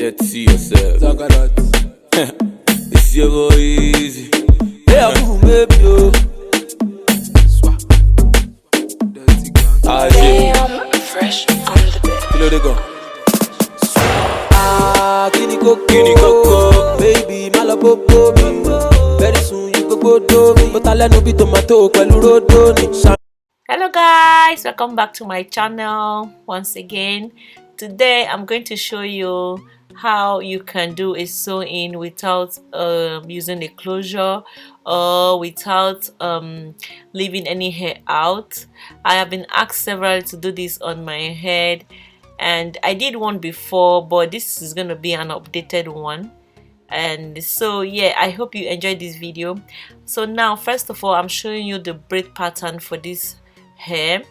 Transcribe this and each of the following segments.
Dirty yourself. It's your boy easy. Yeah, boom, baby, yo. Damn, fresh on the bed. Kilo they go. Kini koko, baby, malabobo mi. Very soon you go do me. But I let no be tomato, pelu rodo ni. Hello guys, welcome back to my channel once again. Today I'm going to show you how you can do a sew-in without using a closure or without leaving any hair out. I have been asked several to do this on my head, and I did one before, but this is going to be an updated one. And so yeah, I hope you enjoyed this video. So now, first of all, I'm showing you the braid pattern for this hair.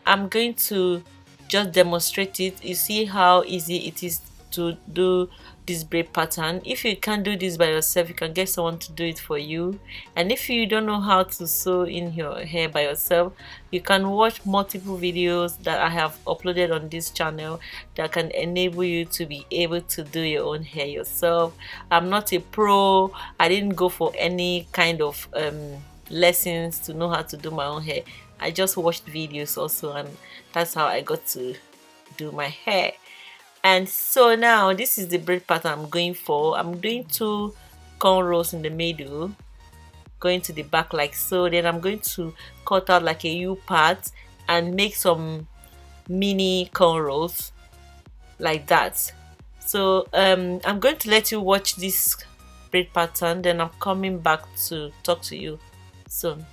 I'm going to just demonstrate it. You see how easy it is to do this braid pattern. If you can't do this by yourself, you can get someone to do it for you. And if you don't know how to sew in your hair by yourself, you can watch multiple videos that I have uploaded on this channel that can enable you to be able to do your own hair yourself. I'm not a pro. I didn't go for any kind of lessons to know how to do my own hair. I just watched videos also, and that's how I got to do my hair. And so now this is the braid pattern I'm going for. I'm doing 2 cornrows in the middle, going to the back like so. Then I'm going to cut out like a U part and make some mini cornrows like that. So I'm going to let you watch this braid pattern, then I'm coming back to talk to you soon.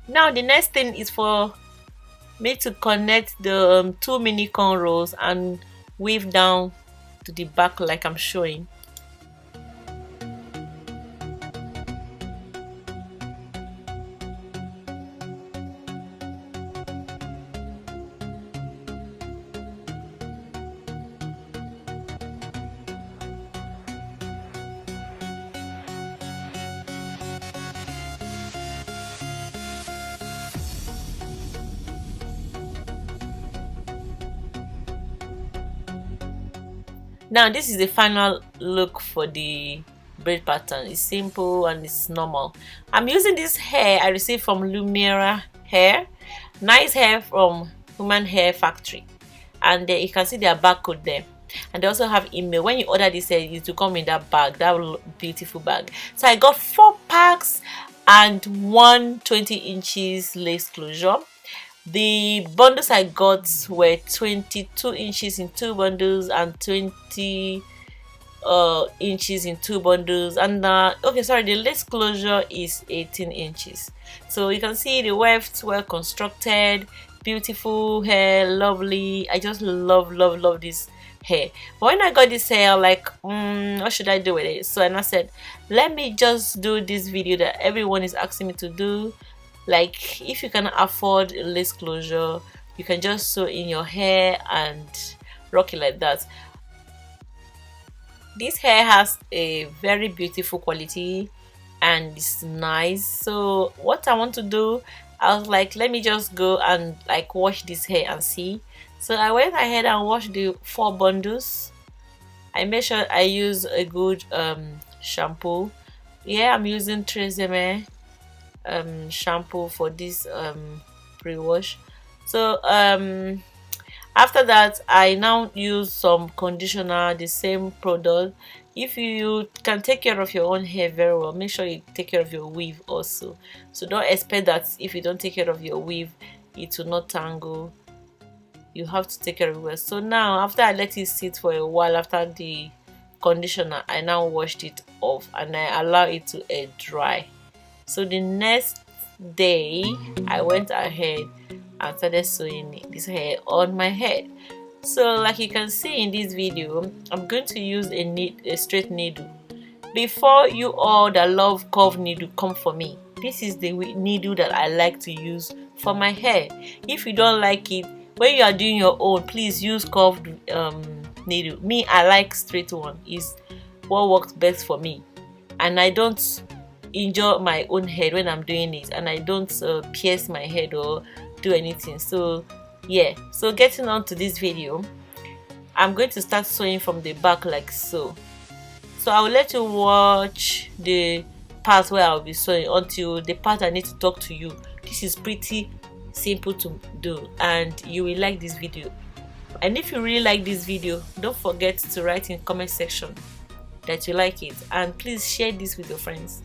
Now the next thing is for me to connect the 2 mini cornrows and weave down to the back like I'm showing. Now this is the final look for the braid pattern. It's simple and it's normal. I'm using this hair I received from Lumiere hair. Nice hair from Human Hair Factory, and you can see their barcode there, and they also have email. When you order this hair, it will come in that bag, that beautiful bag. So I got 4 packs and 1 20 inches lace closure. The bundles I got were 22 inches in 2 bundles and 20 inches in 2 bundles, and okay, sorry, the lace closure is 18 inches. So you can see the wefts well constructed, beautiful hair, lovely. I just love this hair. But when I got this hair, like what should I do with it? So and I said, let me just do this video that everyone is asking me to do. Like, if you can afford a lace closure, you can just sew in your hair and rock it like that. This hair has a very beautiful quality and it's nice. So what I want to do, I was like, let me just go and like wash this hair and see. So I went ahead and washed the 4 bundles. I made sure I use a good shampoo. Yeah, I'm using Tresemme shampoo for this pre-wash. So after that, I now use some conditioner, the same product. If you can take care of your own hair very well, make sure you take care of your weave also. So don't expect that if you don't take care of your weave, it will not tangle. You have to take care of it well. So now, after I let it sit for a while after the conditioner, I now washed it off and I allow it to air dry. So the next day, I went ahead and started sewing this hair on my head. So like you can see in this video, I'm going to use a straight needle. Before you all that love curved needle, come for me. This is the needle that I like to use for my hair. If you don't like it, when you are doing your own, please use curved needle. Me, I like straight one. It's what works best for me, and I don't injure my own head when I'm doing it, and I don't pierce my head or do anything. So yeah, so getting on to this video, I'm going to start sewing from the back like so. So I will let you watch the part where I'll be sewing until the part I need to talk to you. This is pretty simple to do and you will like this video. And if you really like this video, don't forget to write in the comment section that you like it, and please share this with your friends.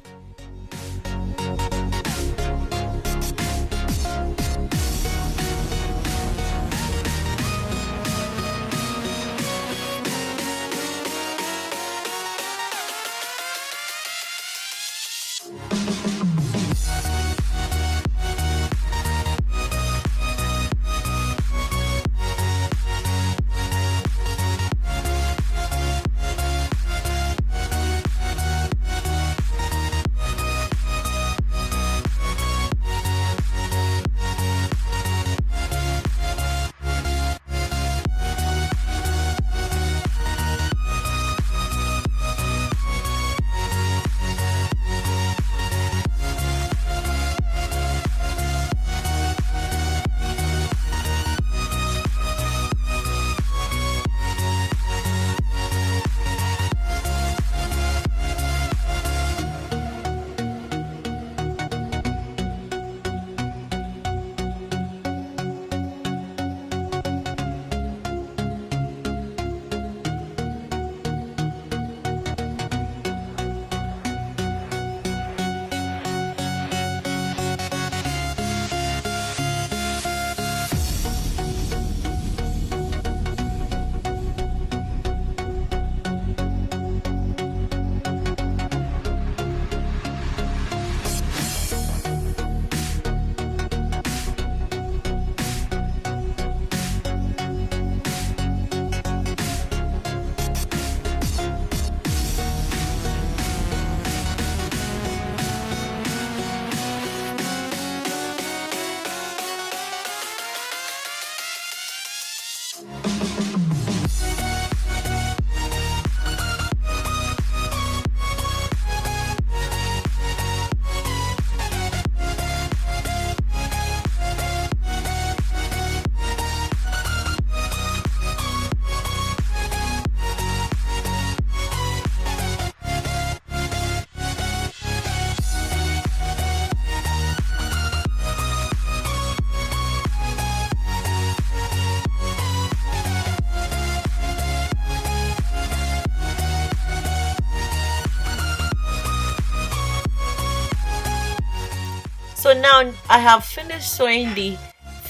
So now I have finished sewing the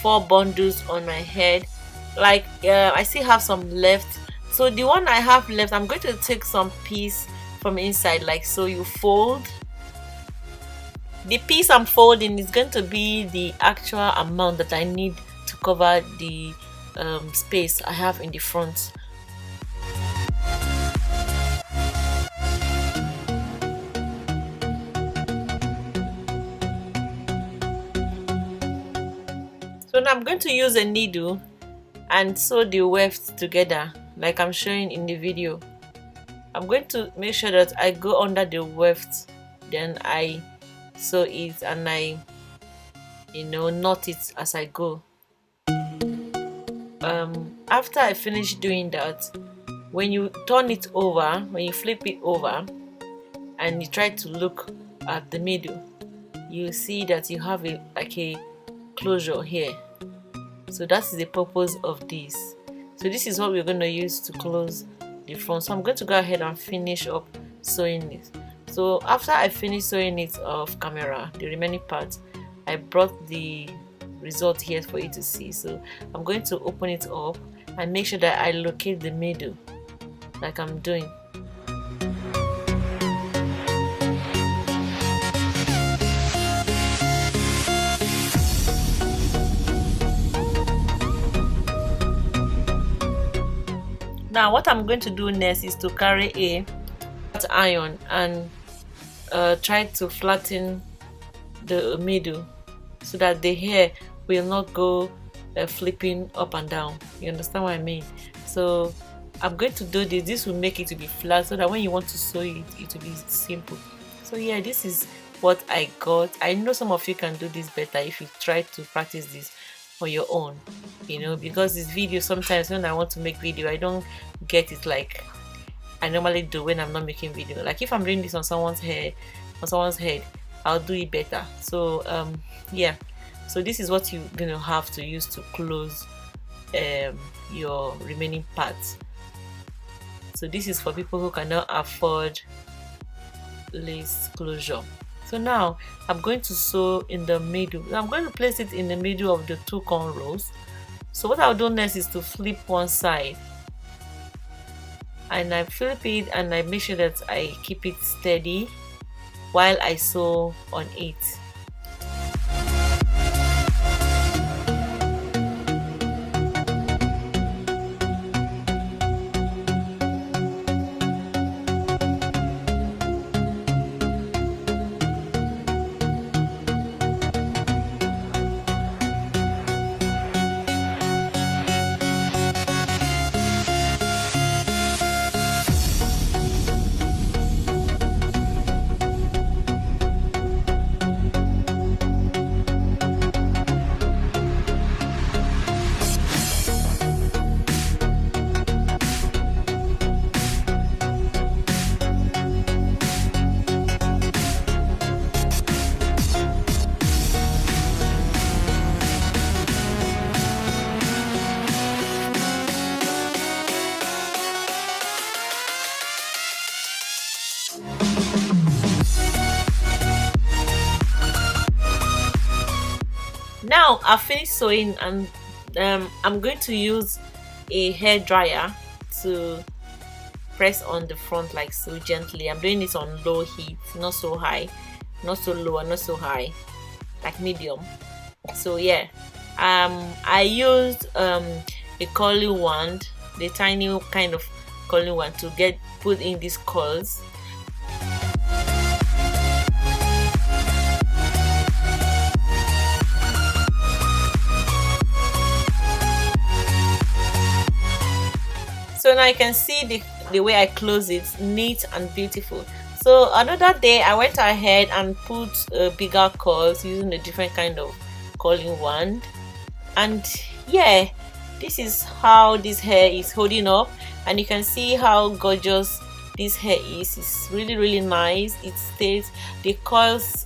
4 bundles on my head. Like I still have some left. So the one I have left, I'm going to take some piece from inside like so. You fold. The piece I'm folding is going to be the actual amount that I need to cover the space I have in the front. So now I'm going to use a needle and sew the wefts together like I'm showing in the video. I'm going to make sure that I go under the weft, then I sew it and I knot it as I go. After I finish doing that, when you turn it over, when you flip it over and you try to look at the middle, you see that you have like a closure here. So that is the purpose of this. So this is what we're going to use to close the front. So I'm going to go ahead and finish up sewing it. So after I finish sewing it off camera, the remaining part, I brought the result here for you to see. So I'm going to open it up and make sure that I locate the middle like I'm doing. Now what I'm going to do next is to carry a flat iron and try to flatten the middle so that the hair will not go flipping up and down. You understand what I mean? So I'm going to do this. This will make it to be flat so that when you want to sew it, it will be simple. So yeah, this is what I got. I know some of you can do this better if you try to practice this on your own, you know, because this video, sometimes when I want to make video, I don't get it like I normally do when I'm not making video. Like if I'm doing this on someone's hair, on someone's head, I'll do it better. So yeah, so this is what you're gonna have to use to close your remaining parts. So this is for people who cannot afford lace closure. So now I'm going to sew in the middle. I'm going to place it in the middle of the 2 cornrows. So what I'll do next is to flip one side, and I flip it and I make sure that I keep it steady while I sew on it. Now I've finished sewing, and I'm going to use a hair dryer to press on the front like so gently. I'm doing this on low heat, not so high, not so low, and not so high, like medium. So yeah, I used a curling wand, the tiny kind of curling wand, to put in these curls. So now you can see the way I close it, neat and beautiful. So another day I went ahead and put bigger curls using a different kind of curling wand, and yeah, this is how this hair is holding up, and you can see how gorgeous this hair is. It's really nice. It stays, the curls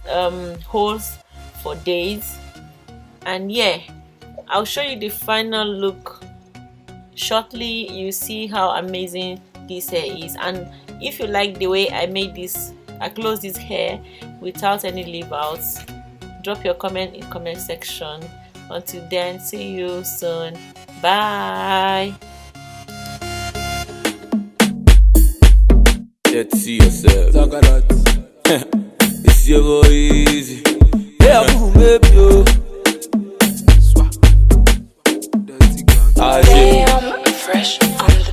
holds for days, and yeah, I'll show you the final look shortly. You see how amazing this hair is. And if you like the way I made this, I closed this hair without any leave outs, drop your comment in comment section. Until then, see you soon. Bye. Let's see yourself. It's your boy Easy. Yeah, maybe you. Damn, fresh on the